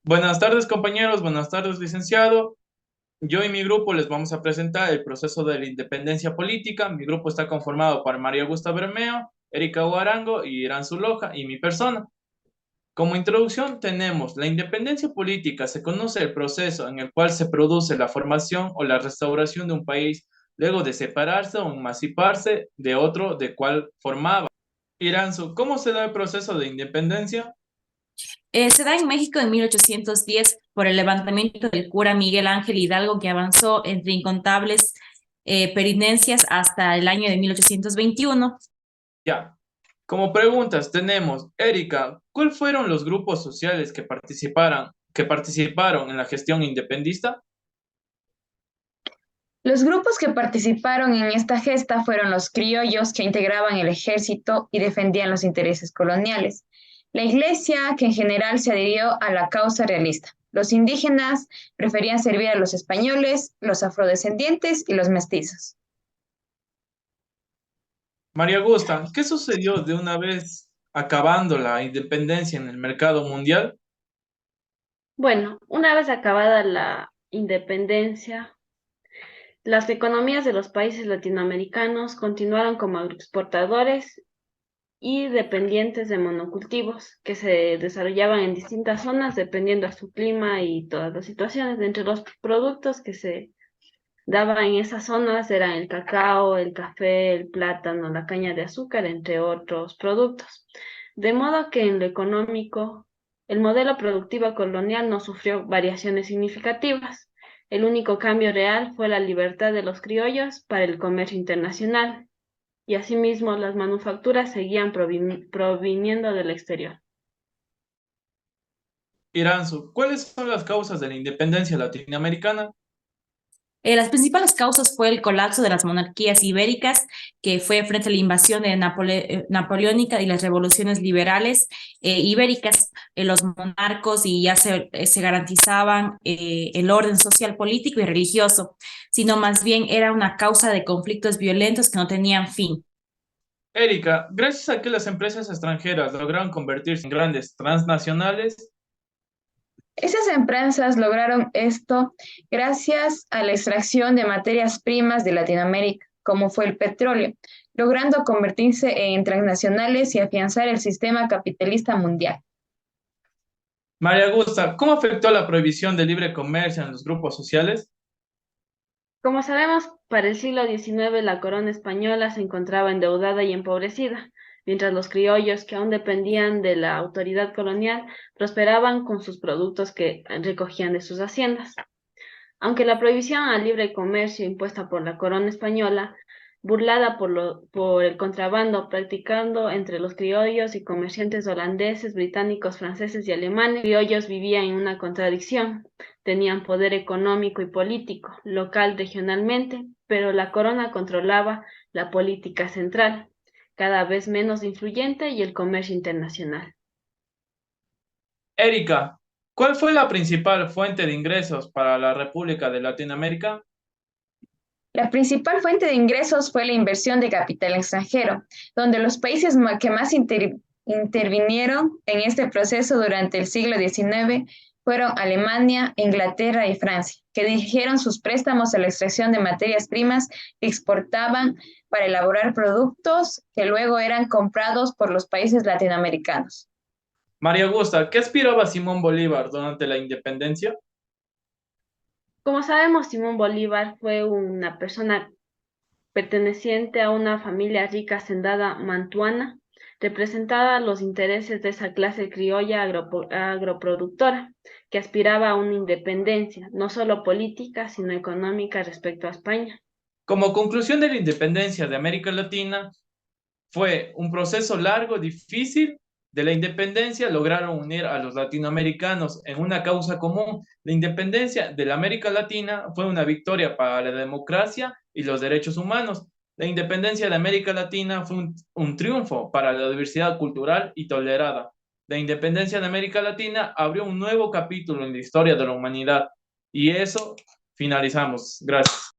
Buenas tardes, compañeros. Buenas tardes, licenciado. Yo y mi grupo les vamos a presentar el proceso de la independencia política. Mi grupo está conformado por María Augusta Bermeo, Erika Guarango y Irán Zuloja y mi persona. Como introducción tenemos la independencia política. Se conoce el proceso en el cual se produce la formación o la restauración de un país luego de separarse o emanciparse de otro de cual formaba. Iranzu, ¿cómo se da el proceso de independencia? Se da en México en 1810 por el levantamiento del cura Miguel Ángel Hidalgo, que avanzó entre incontables perinencias hasta el año de 1821. Ya. Como preguntas tenemos, Erika, ¿cuáles fueron los grupos sociales que participaron en la gestión independista? Los grupos que participaron en esta gesta fueron los criollos, que integraban el ejército y defendían los intereses coloniales; la iglesia, que en general se adhirió a la causa realista; los indígenas preferían servir a los españoles; los afrodescendientes y los mestizos. María Augusta, ¿qué sucedió de una vez acabando la independencia en el mercado mundial? Bueno, una vez acabada la independencia, las economías de los países latinoamericanos continuaron como agroexportadores y dependientes de monocultivos que se desarrollaban en distintas zonas dependiendo a su clima y todas las situaciones. Entre los productos que se daban en esas zonas eran el cacao, el café, el plátano, la caña de azúcar, entre otros productos. De modo que en lo económico, el modelo productivo colonial no sufrió variaciones significativas. El único cambio real fue la libertad de los criollos para el comercio internacional, y asimismo las manufacturas seguían proviniendo del exterior. Iranzu, ¿cuáles son las causas de la independencia latinoamericana? Las principales causas fue el colapso de las monarquías ibéricas, que fue frente a la invasión napoleónica y las revoluciones liberales ibéricas. Los monarcos y ya se garantizaban el orden social, político y religioso, sino más bien era una causa de conflictos violentos que no tenían fin. Erika, gracias a que las empresas extranjeras lograron convertirse en grandes transnacionales, Esas empresas lograron esto gracias a la extracción de materias primas de Latinoamérica, como fue el petróleo, logrando convertirse en transnacionales y afianzar el sistema capitalista mundial. María Augusta, ¿cómo afectó la prohibición de libre comercio en los grupos sociales? Como sabemos, para el siglo XIX la corona española se encontraba endeudada y empobrecida, mientras los criollos, que aún dependían de la autoridad colonial, prosperaban con sus productos que recogían de sus haciendas. Aunque la prohibición al libre comercio impuesta por la corona española, burlada por el contrabando practicando entre los criollos y comerciantes holandeses, británicos, franceses y alemanes, los criollos vivían en una contradicción. Tenían poder económico y político, local regionalmente, pero la corona controlaba la política central, cada vez menos influyente, y el comercio internacional. Erika, ¿cuál fue la principal fuente de ingresos para la República de Latinoamérica? La principal fuente de ingresos fue la inversión de capital extranjero, donde los países que más intervinieron en este proceso durante el siglo XIX fueron Alemania, Inglaterra y Francia, que dirigieron sus préstamos a la extracción de materias primas que exportaban para elaborar productos que luego eran comprados por los países latinoamericanos. María Augusta, ¿qué aspiraba Simón Bolívar durante la independencia? Como sabemos, Simón Bolívar fue una persona perteneciente a una familia rica hacendada mantuana, representaba los intereses de esa clase criolla agroproductora, que aspiraba a una independencia, no solo política, sino económica respecto a España. Como conclusión de la independencia de América Latina, fue un proceso largo, difícil. De la independencia lograron unir a los latinoamericanos en una causa común. La independencia de la América Latina fue una victoria para la democracia y los derechos humanos. La independencia de América Latina fue un triunfo para la diversidad cultural y tolerada. La independencia de América Latina abrió un nuevo capítulo en la historia de la humanidad. Y eso finalizamos. Gracias.